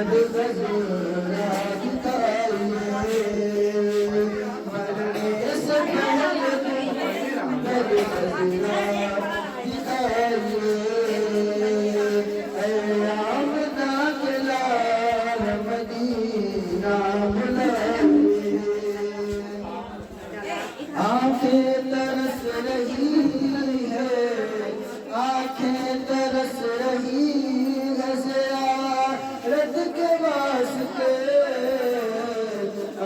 गजरा दिखाइए, मरने से पहले गजरा दिखाइए। आमना के लाल मदीना बुलाइए, आंखें तरस रही है, आंखें तरस रही है ज़ियारत के वास्ते,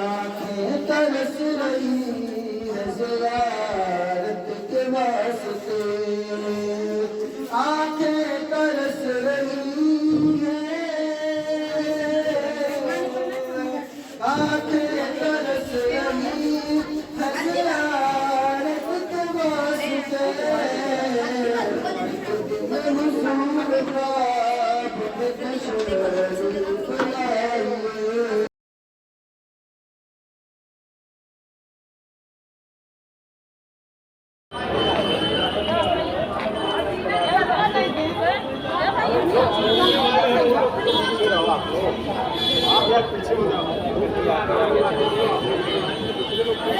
आंखें तरस रही है ज़ियारत के वास्ते, आंखें तरस रही है, आंखें तरस रही है ज़ियारत के वास्ते। हुजूर का बुलाइए।